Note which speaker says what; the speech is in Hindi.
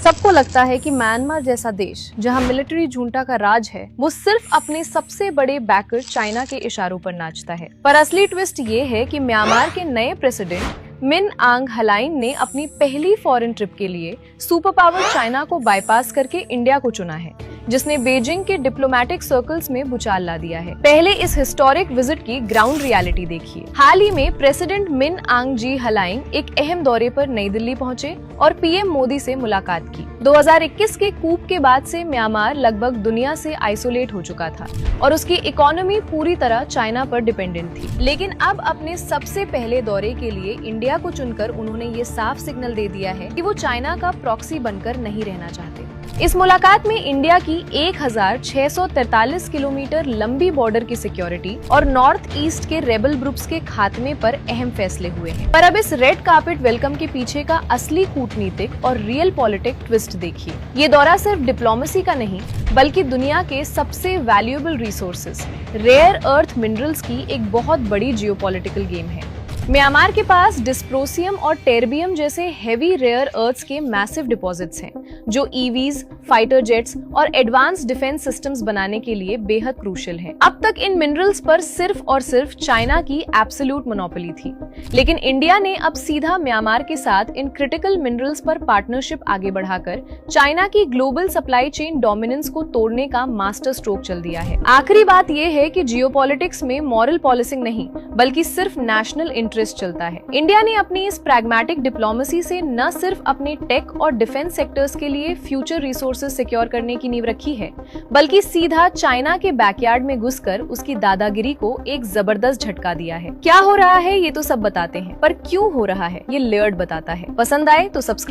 Speaker 1: सबको लगता है कि म्यांमार जैसा देश जहां मिलिट्री जुंटा का राज है, वो सिर्फ अपने सबसे बड़े बैकर चाइना के इशारों पर नाचता है। पर असली ट्विस्ट ये है कि म्यांमार के नए प्रेसिडेंट मिन आंग हलाइन ने अपनी पहली फॉरेन ट्रिप के लिए सुपर पावर चाइना को बाईपास करके इंडिया को चुना है, जिसने बीजिंग के डिप्लोमेटिक सर्कल्स में भूचाल ला दिया है। पहले इस हिस्टोरिक विजिट की ग्राउंड रियलिटी देखिए। हाल ही में प्रेसिडेंट मिन आंग जी हलाइन एक अहम दौरे पर नई दिल्ली पहुंचे और पीएम मोदी से मुलाकात की। 2021 के कूप के बाद से म्यांमार लगभग दुनिया से आइसोलेट हो चुका था और उसकी इकोनॉमी पूरी तरह चाइना पर डिपेंडेंट थी। लेकिन अब अपने सबसे पहले दौरे के लिए इंडिया को चुनकर उन्होंने ये साफ सिग्नल दे दिया है कि वो चाइना का प्रॉक्सी बनकर नहीं रहना चाहते। इस मुलाकात में इंडिया की 1643 किलोमीटर लंबी बॉर्डर की सिक्योरिटी और नॉर्थ ईस्ट के रेबल ग्रुप्स के खात्मे पर अहम फैसले हुए हैं। पर अब इस रेड कार्पेट वेलकम के पीछे का असली कूटनीतिक और रियल पॉलिटिक ट्विस्ट देखिए। ये दौरा सिर्फ डिप्लोमेसी का नहीं, बल्कि दुनिया के सबसे valuable resources rare earth minerals की एक बहुत बड़ी जियोपॉलिटिकल गेम है। म्यांमार के पास डिस्प्रोसियम और टेरबियम जैसे हेवी रेयर अर्थ्स के मैसिव डिपॉजिट्स हैं, जो ईवीज, फाइटर जेट्स और एडवांस डिफेंस सिस्टम्स बनाने के लिए बेहद क्रूशियल हैं। अब तक इन मिनरल्स पर सिर्फ और सिर्फ चाइना की एब्सोल्यूट मोनोपोली थी, लेकिन इंडिया ने अब सीधा म्यांमार के साथ इन क्रिटिकल मिनरल्स पर पार्टनरशिप आगे बढ़ाकर चाइना की ग्लोबल सप्लाई चेन डोमिनेंस को तोड़ने का मास्टर स्ट्रोक चल दिया है। आखिरी बात यह है कि जियोपॉलिटिक्स में मॉरल पॉलिसिंग नहीं, बल्कि सिर्फ नेशनल इंटरेस्ट चलता है। इंडिया ने अपनी इस प्रैग्मेटिक डिप्लोमेसी से न सिर्फ अपने टेक और डिफेंस सेक्टर्स के लिए फ्यूचर रिसोर्सेज सिक्योर करने की नींव रखी है, बल्कि सीधा चाइना के बैकयार्ड में घुसकर उसकी दादागिरी को एक जबरदस्त झटका दिया है। क्या हो रहा है ये तो सब बताते हैं, पर क्यों हो रहा है ये लेयर्ड बताता है। पसंद आए तो सब्सक्राइब